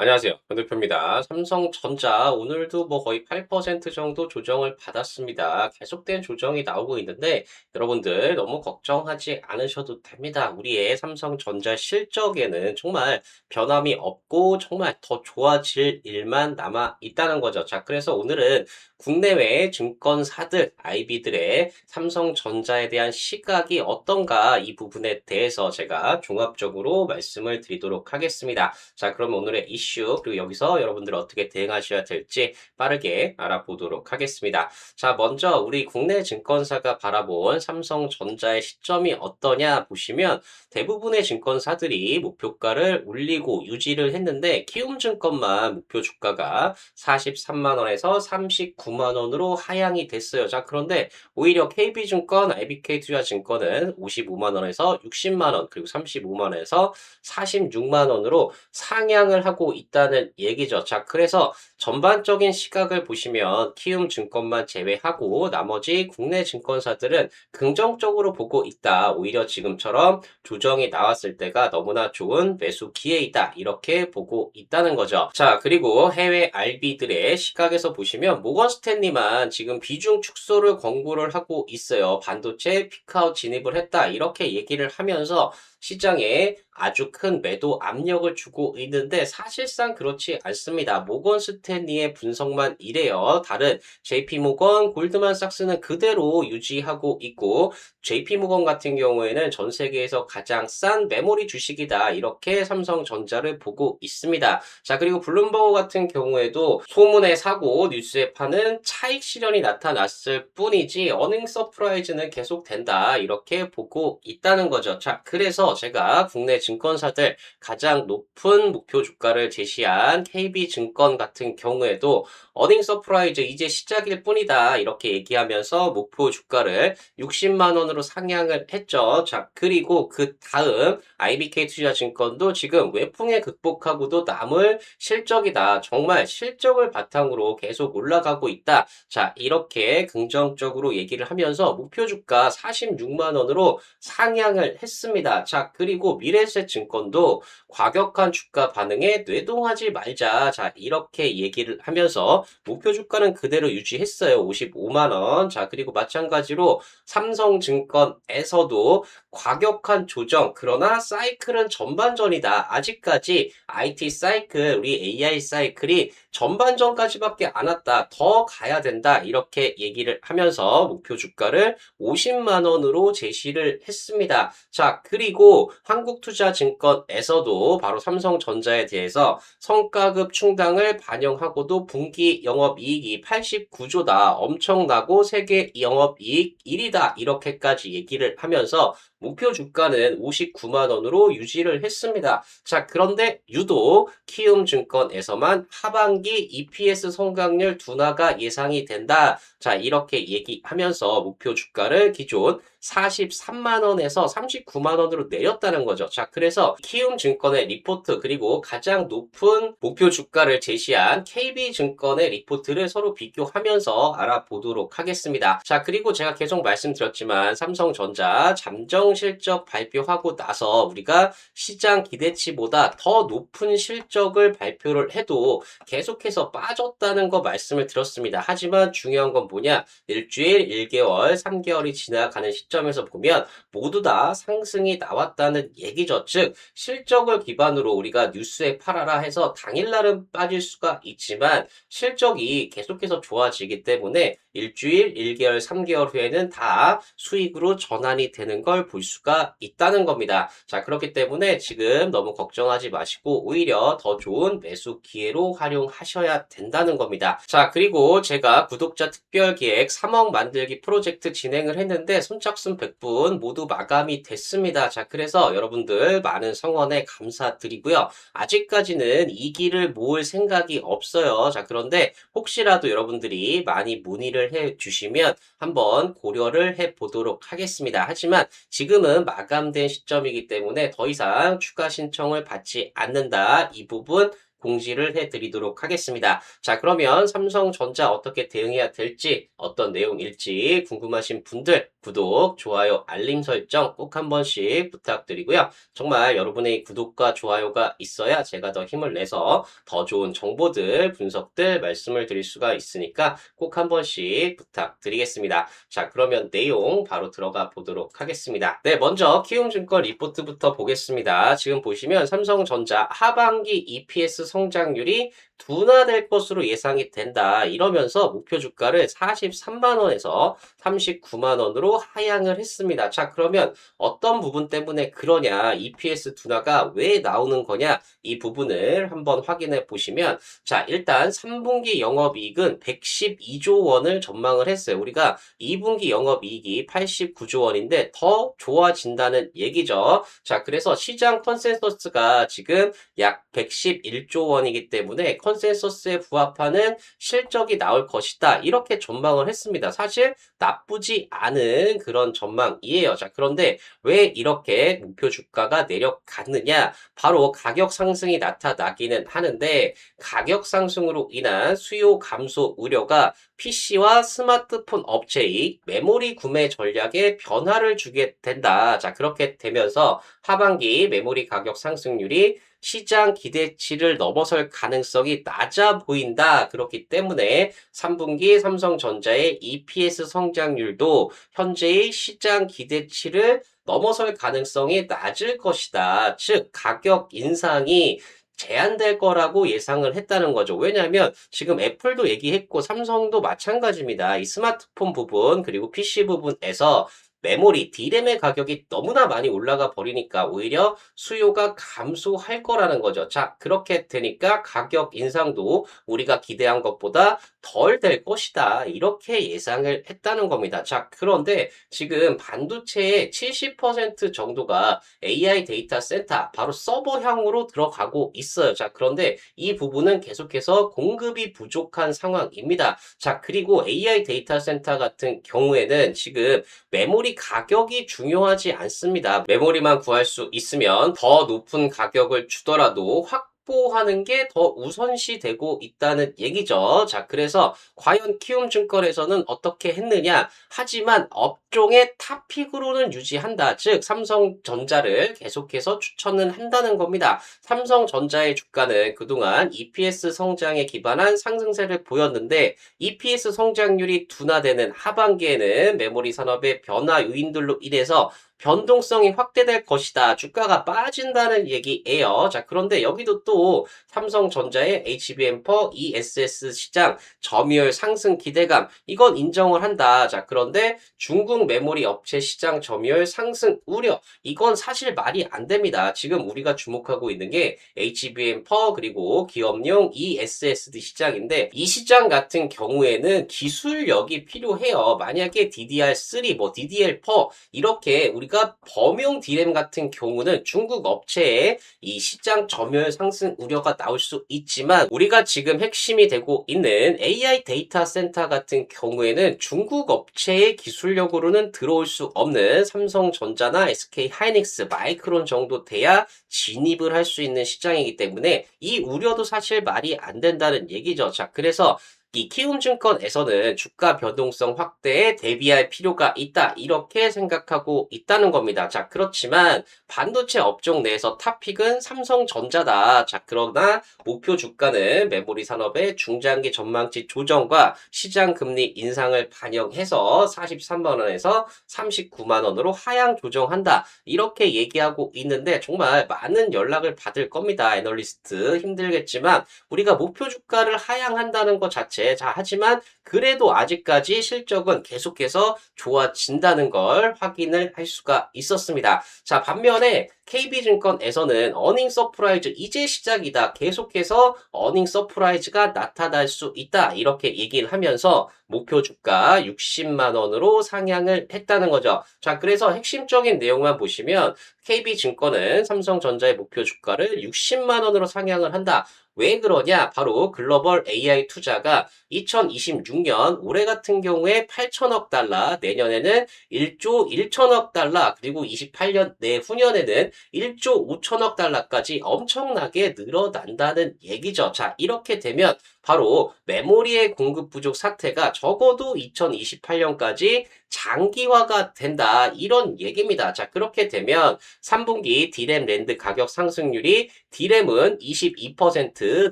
안녕하세요. 변대표입니다. 삼성전자 오늘도 거의 8% 정도 조정을 받았습니다. 계속된 조정이 나오고 있는데 여러분들 너무 걱정하지 않으셔도 됩니다. 우리의 삼성전자 실적에는 정말 변함이 없고 정말 더 좋아질 일만 남아 있다는 거죠. 자, 그래서 오늘은 국내외 증권사들, IB들의 삼성전자에 대한 시각이 어떤가 이 부분에 대해서 제가 종합적으로 말씀을 드리도록 하겠습니다. 자, 그럼 오늘의 이슈, 그리고 여기서 여러분들 어떻게 대응하셔야 될지 빠르게 알아보도록 하겠습니다. 자, 먼저 우리 국내 증권사가 바라본 삼성전자의 시점이 어떠냐 보시면 대부분의 증권사들이 목표가를 올리고 유지를 했는데 키움증권만 목표 주가가 43만 원에서 39만 원으로 하향이 됐어요. 자, 그런데 오히려 KB증권, IBK투자증권은 55만 원에서 60만 원, 그리고 35만 원에서 46만 원으로 상향을 하고 있다는 얘기죠. 자, 그래서 전반적인 시각을 보시면 키움증권만 제외하고 나머지 국내 증권사들은 긍정적으로 보고 있다. 오히려 지금처럼 조정이 나왔을 때가 너무나 좋은 매수 기회이다. 이렇게 보고 있다는 거죠. 자, 그리고 해외 RB들의 시각에서 보시면 모건스탠리만 지금 비중 축소를 권고를 하고 있어요. 반도체 피크아웃 진입을 했다. 이렇게 얘기를 하면서 시장에 아주 큰 매도 압력을 주고 있는데 사실상 그렇지 않습니다. 모건 스탠리의 분석만 이래요. 다른 JP모건, 골드만삭스는 그대로 유지하고 있고 JP모건 같은 경우에는 전 세계에서 가장 싼 메모리 주식이다. 이렇게 삼성전자를 보고 있습니다. 자, 그리고 블룸버그 같은 경우에도 소문에 사고 뉴스에 파는 차익 실현이 나타났을 뿐이지 어닝 서프라이즈는 계속된다. 이렇게 보고 있다는 거죠. 자, 그래서 제가 국내 증권사들 가장 높은 목표 주가를 제시한 KB증권 같은 경우에도 어닝 서프라이즈 이제 시작일 뿐이다. 이렇게 얘기하면서 목표 주가를 60만 원으로 상향을 했죠. 자, 그리고 그 다음 IBK투자증권도 지금 외풍에 극복하고도 남을 실적이다. 정말 실적을 바탕으로 계속 올라가고 있다. 자, 이렇게 긍정적으로 얘기를 하면서 목표 주가 46만 원으로 상향을 했습니다. 자, 그리고 미래에셋증권도 과격한 주가 반응에 뇌동하지 말자. 자, 이렇게 얘기를 하면서 목표 주가는 그대로 유지했어요. 55만 원. 자, 그리고 마찬가지로 삼성증권에서도 과격한 조정, 그러나 사이클은 전반전이다. 아직까지 IT 사이클, 우리 AI 사이클이 전반전까지밖에 안 왔다. 더 가야 된다. 이렇게 얘기를 하면서 목표 주가를 50만 원으로 제시를 했습니다. 자, 그리고 한국투자증권에서도 바로 삼성전자에 대해서 성과급 충당을 반영하고도 분기 영업이익이 89조다. 엄청나고 세계 영업이익 1위다. 이렇게까지 얘기를 하면서 목표 주가는 59만 원으로 유지를 했습니다. 자, 그런데 유독 키움증권에서만 하반기 EPS 성장률 둔화가 예상이 된다. 자, 이렇게 얘기하면서 목표 주가를 기존 43만 원에서 39만 원으로 내렸다는 거죠. 자, 그래서 키움증권의 리포트 그리고 가장 높은 목표 주가를 제시한 KB증권의 리포트를 서로 비교하면서 알아보도록 하겠습니다. 자, 그리고 제가 계속 말씀드렸지만 삼성전자 잠정 실적 발표하고 나서 우리가 시장 기대치보다 더 높은 실적을 발표를 해도 계속해서 빠졌다는 거 말씀을 드렸습니다. 하지만 중요한 건 뭐냐? 일주일, 1개월, 3개월이 지나가는 시점에서 보면 모두 다 상승이 나왔다는 얘기죠. 즉, 실적을 기반으로 우리가 뉴스에 팔아라 해서 당일날은 빠질 수가 있지만 실적이 계속해서 좋아지기 때문에 일주일, 1개월, 3개월 후에는 다 수익으로 전환이 되는 걸 볼 수가 있다는 겁니다. 자, 그렇기 때문에 지금 너무 걱정하지 마시고 오히려 더 좋은 매수 기회로 활용하셔야 된다는 겁니다. 자, 그리고 제가 구독자 특별 기획 3억 만들기 프로젝트 진행을 했는데 선착순 100분 모두 마감이 됐습니다. 자, 그래서 여러분들 많은 성원에 감사드리고요. 아직까지는 2기를 모을 생각이 없어요. 자, 그런데 혹시라도 여러분들이 많이 문의를 해 주시면 한번 고려를 해 보도록 하겠습니다. 하지만 지금은 마감된 시점이기 때문에 더 이상 추가 신청을 받지 않는다. 이 부분 공지를 해드리도록 하겠습니다. 자, 그러면 삼성전자 어떻게 대응해야 될지, 어떤 내용일지 궁금하신 분들 구독, 좋아요, 알림 설정 꼭 한 번씩 부탁드리고요. 정말 여러분의 구독과 좋아요가 있어야 제가 더 힘을 내서 더 좋은 정보들, 분석들 말씀을 드릴 수가 있으니까 꼭 한 번씩 부탁드리겠습니다. 자, 그러면 내용 바로 들어가 보도록 하겠습니다. 네, 먼저 키움증권 리포트부터 보겠습니다. 지금 보시면 삼성전자 하반기 EPS 성장률이 둔화될 것으로 예상이 된다. 이러면서 목표 주가를 43만 원에서 39만 원으로 하향을 했습니다. 자, 그러면 어떤 부분 때문에 그러냐? EPS 둔화가 왜 나오는 거냐? 이 부분을 한번 확인해 보시면 자, 일단 3분기 영업이익은 112조 원을 전망을 했어요. 우리가 2분기 영업이익이 89조 원인데 더 좋아진다는 얘기죠. 자, 그래서 시장 컨센서스가 지금 약 111조 원이기 때문에 컨센서스에 부합하는 실적이 나올 것이다. 이렇게 전망을 했습니다. 사실 나쁘지 않은 그런 전망이에요. 자, 그런데 왜 이렇게 목표 주가가 내려갔느냐? 바로 가격 상승이 나타나기는 하는데 가격 상승으로 인한 수요 감소 우려가 PC와 스마트폰 업체의 메모리 구매 전략에 변화를 주게 된다. 자, 그렇게 되면서 하반기 메모리 가격 상승률이 시장 기대치를 넘어설 가능성이 낮아 보인다. 그렇기 때문에 3분기 삼성전자의 EPS 성장률도 현재의 시장 기대치를 넘어설 가능성이 낮을 것이다. 즉, 가격 인상이 제한될 거라고 예상을 했다는 거죠. 왜냐하면 지금 애플도 얘기했고 삼성도 마찬가지입니다. 이 스마트폰 부분 그리고 PC 부분에서 메모리, D램의 가격이 너무나 많이 올라가 버리니까 오히려 수요가 감소할 거라는 거죠. 자, 그렇게 되니까 가격 인상도 우리가 기대한 것보다 덜 될 것이다. 이렇게 예상을 했다는 겁니다. 자, 그런데 지금 반도체의 70% 정도가 AI 데이터 센터, 바로 서버향으로 들어가고 있어요. 자, 그런데 이 부분은 계속해서 공급이 부족한 상황입니다. 자, 그리고 AI 데이터 센터 같은 경우에는 지금 메모리 가격이 중요하지 않습니다. 메모리만 구할 수 있으면 더 높은 가격을 주더라도 확보하는 게 더 우선시 되고 있다는 얘기죠. 자, 그래서 과연 키움증권에서는 어떻게 했느냐? 하지만 업종의 탑픽으로는 유지한다. 즉, 삼성전자를 계속해서 추천은 한다는 겁니다. 삼성전자의 주가는 그동안 EPS 성장에 기반한 상승세를 보였는데 EPS 성장률이 둔화되는 하반기에는 메모리 산업의 변화 요인들로 인해서 변동성이 확대될 것이다. 주가가 빠진다는 얘기예요. 자, 그런데 여기도 또 삼성전자의 HBM4 ESS 시장 점유율 상승 기대감 이건 인정을 한다. 자, 그런데 중국 메모리 업체 시장 점유율 상승 우려 이건 사실 말이 안 됩니다. 지금 우리가 주목하고 있는 게 HBM4 그리고 기업용 ESSD 시장인데 이 시장 같은 경우에는 기술력이 필요해요. 만약에 DDR3, 뭐 DDR4 이렇게 우리가 범용 D램 같은 경우는 중국 업체의 이 시장 점유율 상승 우려가 나올 수 있지만 우리가 지금 핵심이 되고 있는 AI 데이터 센터 같은 경우에는 중국 업체의 기술력으로는 들어올 수 없는 삼성전자나 SK하이닉스, 마이크론 정도 돼야 진입을 할 수 있는 시장이기 때문에 이 우려도 사실 말이 안 된다는 얘기죠. 자, 그래서 이 키움증권에서는 주가 변동성 확대에 대비할 필요가 있다. 이렇게 생각하고 있다는 겁니다. 자, 그렇지만 반도체 업종 내에서 탑픽은 삼성전자다. 자, 그러나 목표 주가는 메모리 산업의 중장기 전망치 조정과 시장 금리 인상을 반영해서 43만 원에서 39만 원으로 하향 조정한다. 이렇게 얘기하고 있는데 정말 많은 연락을 받을 겁니다. 애널리스트 힘들겠지만 우리가 목표 주가를 하향한다는 것 자체 자, 하지만 그래도 아직까지 실적은 계속해서 좋아진다는 걸 확인을 할 수가 있었습니다. 자, 반면에 KB증권에서는 어닝 서프라이즈 이제 시작이다. 계속해서 어닝 서프라이즈가 나타날 수 있다. 이렇게 얘기를 하면서 목표 주가 60만 원으로 상향을 했다는 거죠. 자, 그래서 핵심적인 내용만 보시면 KB증권은 삼성전자의 목표 주가를 60만 원으로 상향을 한다. 왜 그러냐? 바로 글로벌 AI 투자가 2026년 올해 같은 경우에 8천억 달러, 내년에는 1조 1천억 달러, 그리고 28년 내후년에는 1조 5천억 달러까지 엄청나게 늘어난다는 얘기죠. 자, 이렇게 되면 바로 메모리의 공급 부족 사태가 적어도 2028년까지 장기화가 된다. 이런 얘기입니다. 자, 그렇게 되면 3분기 디램 랜드 가격 상승률이 디램은 22%,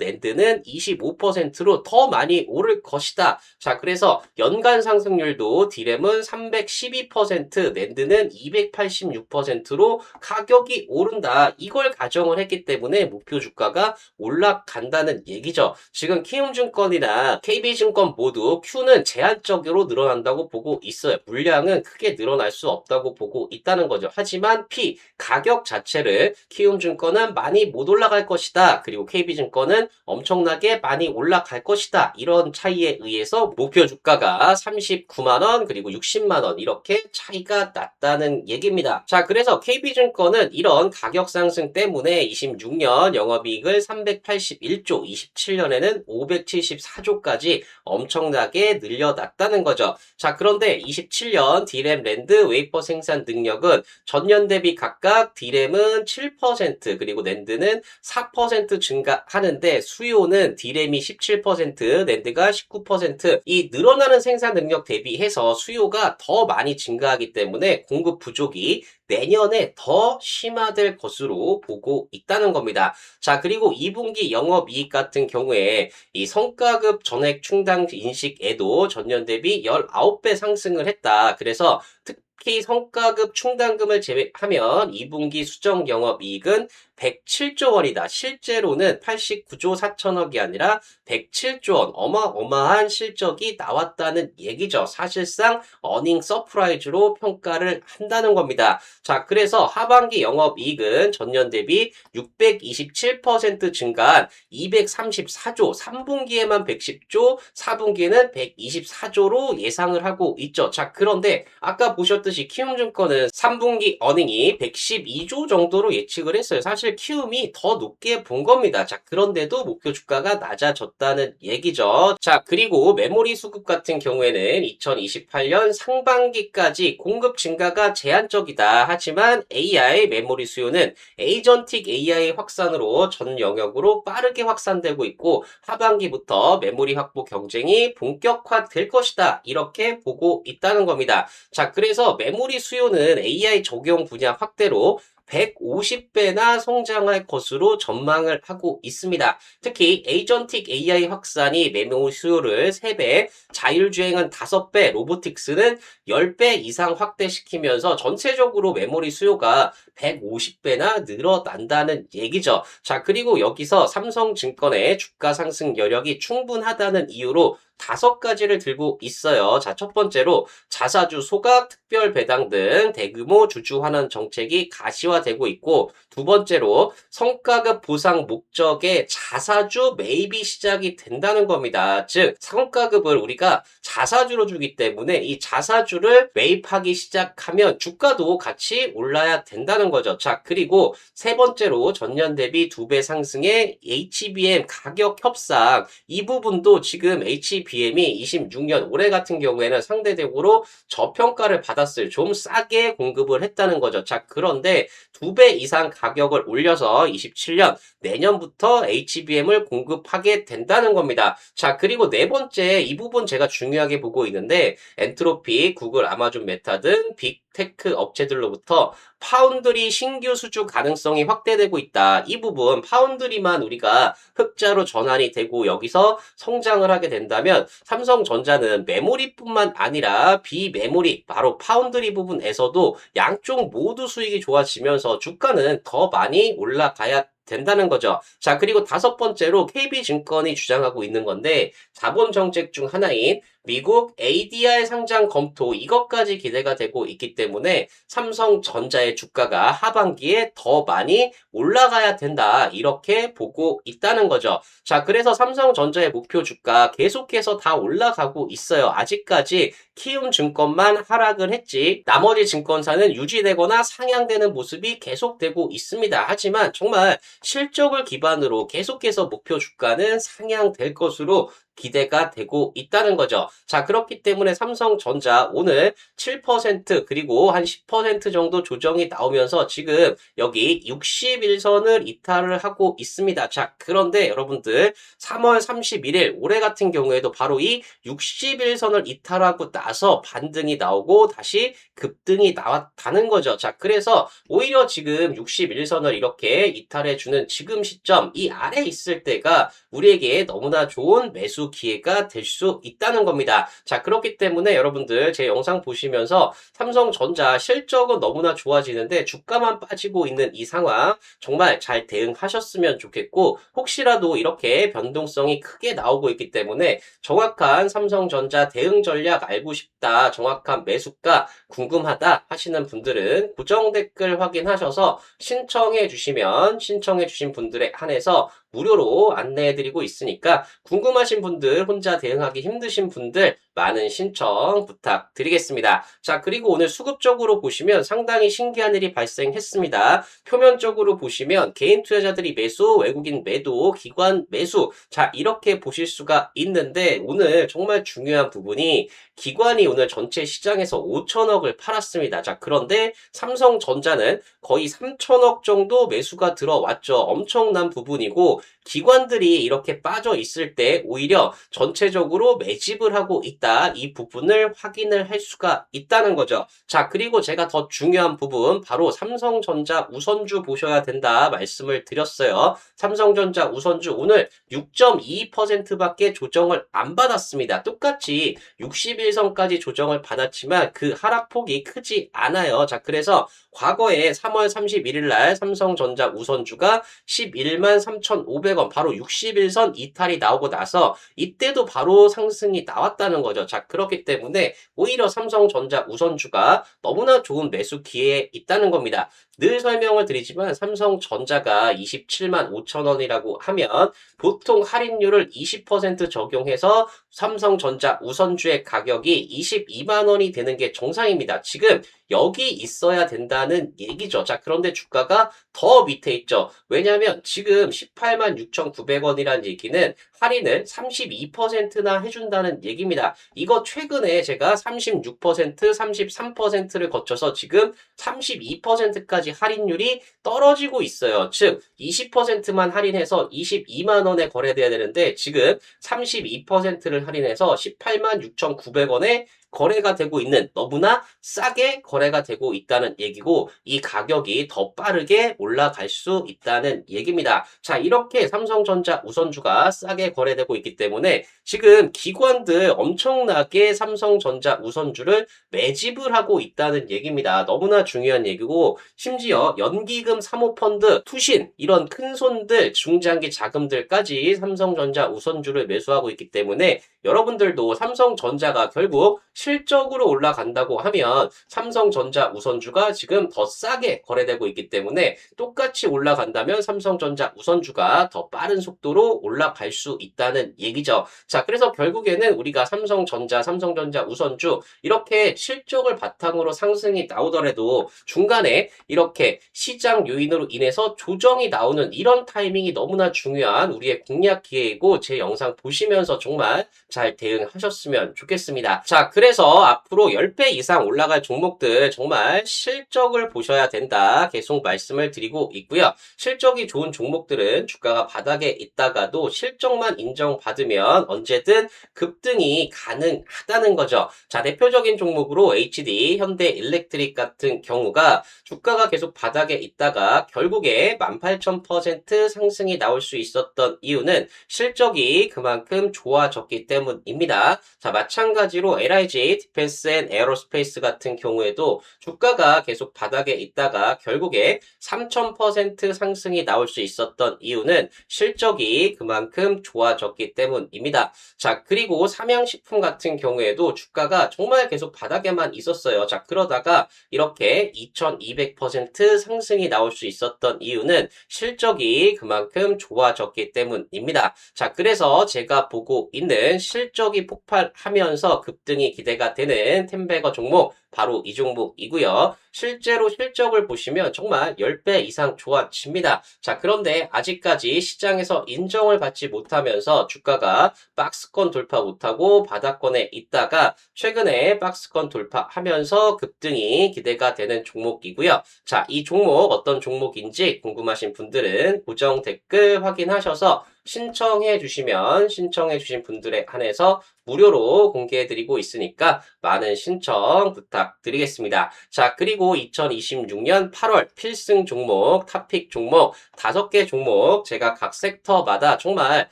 랜드는 25%로 더 많이 오를 것이다. 자, 그래서 연간 상승률도 디램은 312%, 랜드는 286%로 가격이 오른다. 이걸 가정을 했기 때문에 목표 주가가 올라간다는 얘기죠. 지금 키움증권이나 KB증권 모두 Q는 제한적으로 늘어난다고 보고 있어요. 물량은 크게 늘어날 수 없다고 보고 있다는 거죠. 하지만 P, 가격 자체를 키움증권은 많이 못 올라갈 것이다. 그리고 KB증권은 엄청나게 많이 올라갈 것이다. 이런 차이에 의해서 목표 주가가 39만 원 그리고 60만 원 이렇게 차이가 났다는 얘기입니다. 자, 그래서 KB증권은 이런 가격 상승 때문에 26년 영업이익을 381조, 27년에는 574조까지 엄청나게 늘려났다는 거죠. 자, 그런데 27년 디램 랜드 웨이퍼 생산 능력은 전년 대비 각각 디램은 7% 그리고 랜드는 4% 증가하는데 수요는 디램이 17%, 랜드가 19%이 늘어나는 생산 능력 대비해서 수요가 더 많이 증가하기 때문에 공급 부족이 내년에 더 심화될 것으로 보고 있다는 겁니다. 자, 그리고 2분기 영업이익 같은 경우에 이 성과급 전액 충당 인식에도 전년 대비 19배 상승을 했다. 그래서 특히 성과급 충당금을 제외하면 2분기 수정 영업이익은 107조 원이다. 실제로는 89조 4천억이 아니라 107조 원, 어마어마한 실적이 나왔다는 얘기죠. 사실상 어닝 서프라이즈로 평가를 한다는 겁니다. 자, 그래서 하반기 영업이익은 전년 대비 627% 증가한 234조, 3분기에만 110조, 4분기에는 124조로 예상을 하고 있죠. 자, 그런데 아까 보셨듯이 키움증권은 3분기 어닝이 112조 정도로 예측을 했어요. 사실 키움이 더 높게 본 겁니다. 자, 그런데도 목표 주가가 낮아졌다는 얘기죠. 자, 그리고 메모리 수급 같은 경우에는 2028년 상반기까지 공급 증가가 제한적이다. 하지만 AI 메모리 수요는 에이전틱 AI 확산으로 전 영역으로 빠르게 확산되고 있고 하반기부터 메모리 확보 경쟁이 본격화될 것이다. 이렇게 보고 있다는 겁니다. 자, 그래서 메모리 수요는 AI 적용 분야 확대로 150배나 성장할 것으로 전망을 하고 있습니다. 특히 에이전틱 AI 확산이 메모리 수요를 3배, 자율주행은 5배, 로보틱스는 10배 이상 확대시키면서 전체적으로 메모리 수요가 150배나 늘어난다는 얘기죠. 자, 그리고 여기서 삼성증권의 주가 상승 여력이 충분하다는 이유로 5가지를 들고 있어요. 자, 첫 번째로 자사주 소각, 특별 배당 등 대규모 주주 환원 정책이 가시화되고 있고, 두 번째로 성과급 보상 목적의 자사주 매입이 시작이 된다는 겁니다. 즉, 성과급을 우리가 자사주로 주기 때문에 이 자사주를 매입하기 시작하면 주가도 같이 올라야 된다는 거죠. 자, 그리고 세 번째로 전년 대비 2배 상승의 HBM 가격 협상, 이 부분도 지금 HBM이 26년 올해 같은 경우에는 상대적으로 저평가를 받았을 좀 싸게 공급을 했다는 거죠. 자, 그런데 2배 이상 가격을 올려서 27년 내년부터 HBM을 공급하게 된다는 겁니다. 자, 그리고 네 번째 이 부분 제가 중요하게 보고 있는데 엔트로피, 구글, 아마존, 메타 등 빅테크 업체들로부터 파운드리 신규 수주 가능성이 확대되고 있다. 이 부분 파운드리만 우리가 흑자로 전환이 되고 여기서 성장을 하게 된다면 삼성전자는 메모리뿐만 아니라 비메모리 바로 파운드리 부분에서도 양쪽 모두 수익이 좋아지면서 주가는 더 많이 올라가야 된다는 거죠. 자, 그리고 5번째로 KB증권이 주장하고 있는 건데 자본 정책 중 하나인 미국 ADR 상장 검토 이것까지 기대가 되고 있기 때문에 삼성전자의 주가가 하반기에 더 많이 올라가야 된다. 이렇게 보고 있다는 거죠. 자, 그래서 삼성전자의 목표 주가 계속해서 다 올라가고 있어요. 아직까지 키움증권만 하락을 했지 나머지 증권사는 유지되거나 상향되는 모습이 계속되고 있습니다. 하지만 정말 실적을 기반으로 계속해서 목표 주가는 상향될 것으로 기대가 되고 있다는 거죠. 자, 그렇기 때문에 삼성전자 오늘 7% 그리고 한 10% 정도 조정이 나오면서 지금 여기 61선을 이탈을 하고 있습니다. 자, 그런데 여러분들 3월 31일 올해 같은 경우에도 바로 이 61선을 이탈하고 나서 반등이 나오고 다시 급등이 나왔다는 거죠. 자, 그래서 오히려 지금 61선을 이렇게 이탈해주는 지금 시점 이 아래 있을 때가 우리에게 너무나 좋은 매수 기회가 될 수 있다는 겁니다. 자, 그렇기 때문에 여러분들 제 영상 보시면서 삼성전자 실적은 너무나 좋아지는데 주가만 빠지고 있는 이 상황 정말 잘 대응하셨으면 좋겠고 혹시라도 이렇게 변동성이 크게 나오고 있기 때문에 정확한 삼성전자 대응 전략 알고 싶다, 정확한 매수가 궁금하다 하시는 분들은 고정 댓글 확인하셔서 신청해 주신 분들에 한해서 무료로 안내해드리고 있으니까 궁금하신 분들, 혼자 대응하기 힘드신 분들 많은 신청 부탁드리겠습니다. 자, 그리고 오늘 수급적으로 보시면 상당히 신기한 일이 발생했습니다. 표면적으로 보시면 개인 투자자들이 매수, 외국인 매도, 기관 매수 자, 이렇게 보실 수가 있는데 오늘 정말 중요한 부분이 기관이 오늘 전체 시장에서 5천억을 팔았습니다. 자, 그런데 삼성전자는 거의 3천억 정도 매수가 들어왔죠. 엄청난 부분이고 기관들이 이렇게 빠져 있을 때 오히려 전체적으로 매집을 하고 있다. 이 부분을 확인을 할 수가 있다는 거죠. 자, 그리고 제가 더 중요한 부분 바로 삼성전자 우선주 보셔야 된다 말씀을 드렸어요. 삼성전자 우선주 오늘 6.22%밖에 조정을 안 받았습니다. 똑같이 61선까지 조정을 받았지만 그 하락폭이 크지 않아요. 자, 그래서 과거에 3월 31일 날 삼성전자 우선주가 11만 3,500원 바로 61선 이탈이 나오고 나서 이때도 바로 상승이 나왔다는 거죠. 자, 그렇기 때문에 오히려 삼성전자 우선주가 너무나 좋은 매수 기회에 있다는 겁니다. 늘 설명을 드리지만 삼성전자가 27만 5천 원이라고 하면 보통 할인율을 20% 적용해서 삼성전자 우선주의 가격이 22만 원이 되는 게 정상입니다. 지금 여기 있어야 된다는 얘기죠. 자, 그런데 주가가 더 밑에 있죠. 왜냐하면 지금 18만 6,900원이라는 얘기는 할인을 32%나 해준다는 얘기입니다. 이거 최근에 제가 36%, 33%를 거쳐서 지금 32%까지 할인율이 떨어지고 있어요. 즉 20%만 할인해서 22만 원에 거래돼야 되는데 지금 32%를 할인해서 18만 6,900원에 거래가 되고 있는 너무나 싸게 거래가 되고 있다는 얘기고 이 가격이 더 빠르게 올라갈 수 있다는 얘기입니다. 자, 이렇게 삼성전자 우선주가 싸게 거래되고 있기 때문에 지금 기관들 엄청나게 삼성전자 우선주를 매집을 하고 있다는 얘기입니다. 너무나 중요한 얘기고 심지어 연기금 사모펀드, 투신 이런 큰 손들, 중장기 자금들까지 삼성전자 우선주를 매수하고 있기 때문에 여러분들도 삼성전자가 결국 실적으로 올라간다고 하면 삼성전자 우선주가 지금 더 싸게 거래되고 있기 때문에 똑같이 올라간다면 삼성전자 우선주가 더 빠른 속도로 올라갈 수 있다는 얘기죠. 자, 그래서 결국에는 우리가 삼성전자 우선주 이렇게 실적을 바탕으로 상승이 나오더라도 중간에 이렇게 시장 요인으로 인해서 조정이 나오는 이런 타이밍이 너무나 중요한 우리의 공략 기회이고 제 영상 보시면서 정말 잘 대응하셨으면 좋겠습니다. 자, 그래서 앞으로 10배 이상 올라갈 종목들 정말 실적을 보셔야 된다. 계속 말씀을 드리고 있고요. 실적이 좋은 종목들은 주가가 바닥에 있다가도 실적만 인정받으면 언제든 급등이 가능하다는 거죠. 자, 대표적인 종목으로 HD, 현대일렉트릭 같은 경우가 주가가 계속 바닥에 있다가 결국에 18,000% 상승이 나올 수 있었던 이유는 실적이 그만큼 좋아졌기 때문입니다. 자, 마찬가지로 LIG 에너지, 디펜스 앤 에어로스페이스 같은 경우에도 주가가 계속 바닥에 있다가 결국에 3000% 상승이 나올 수 있었던 이유는 실적이 그만큼 좋아졌기 때문입니다. 자, 그리고 삼양식품 같은 경우에도 주가가 정말 계속 바닥에만 있었어요. 자, 그러다가 이렇게 2200% 상승이 나올 수 있었던 이유는 실적이 그만큼 좋아졌기 때문입니다. 자, 그래서 제가 보고 있는 실적이 폭발하면서 급등이 기대가 되는 템베거 종목 바로 이 종목이고요. 실제로 실적을 보시면 정말 10배 이상 좋아집니다. 자, 그런데 아직까지 시장에서 인정을 받지 못하면서 주가가 박스권 돌파 못하고 바닥권에 있다가 최근에 박스권 돌파하면서 급등이 기대가 되는 종목이고요. 자, 이 종목 어떤 종목인지 궁금하신 분들은 고정 댓글 확인하셔서 신청해 주신 분들에 한해서 무료로 공개해드리고 있으니까 많은 신청 부탁드리겠습니다. 자, 그리고 2026년 8월 필승 종목, 탑픽 종목 5개 종목 제가 각 섹터마다 정말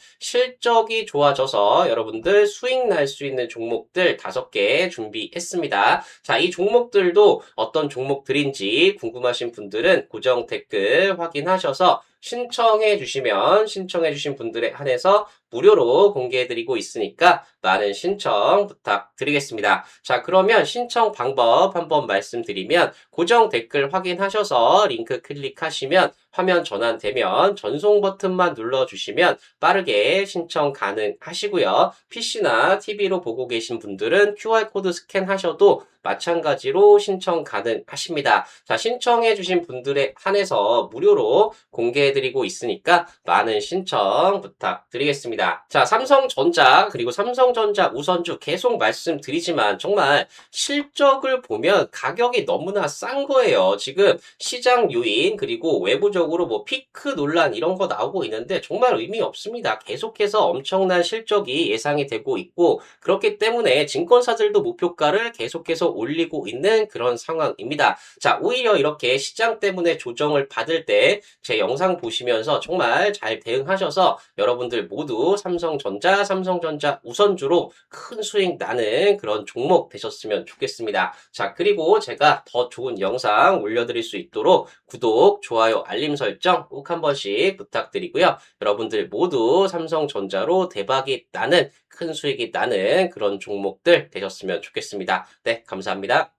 실적이 좋아져서 여러분들 수익 날 수 있는 종목들 5개 준비했습니다. 자, 이 종목들도 어떤 종목들인지 궁금하신 분들은 고정 댓글 확인하셔서 신청해 주신 분들에 한해서 무료로 공개해드리고 있으니까 많은 신청 부탁드리겠습니다. 자, 그러면 신청 방법 한번 말씀드리면 고정 댓글 확인하셔서 링크 클릭하시면 화면 전환되면 전송 버튼만 눌러주시면 빠르게 신청 가능하시고요. PC나 TV로 보고 계신 분들은 QR코드 스캔하셔도 마찬가지로 신청 가능하십니다. 자, 신청해주신 분들에 한해서 무료로 공개해드리고 있으니까 많은 신청 부탁드리겠습니다. 자, 삼성전자 그리고 삼성전자 우선주 계속 말씀드리지만 정말 실적을 보면 가격이 너무나 싼 거예요. 지금 시장 요인 그리고 외부적으로 뭐 피크 논란 이런 거 나오고 있는데 정말 의미 없습니다. 계속해서 엄청난 실적이 예상이 되고 있고 그렇기 때문에 증권사들도 목표가를 계속해서 올리고 있는 그런 상황입니다. 자, 오히려 이렇게 시장 때문에 조정을 받을 때 제 영상 보시면서 정말 잘 대응하셔서 여러분들 모두 삼성전자 우선주로 큰 수익 나는 그런 종목 되셨으면 좋겠습니다. 자, 그리고 제가 더 좋은 영상 올려드릴 수 있도록 구독, 좋아요, 알림 설정 꼭 한 번씩 부탁드리고요. 여러분들 모두 삼성전자로 대박이 나는 큰 수익이 나는 그런 종목들 되셨으면 좋겠습니다. 네, 감사합니다.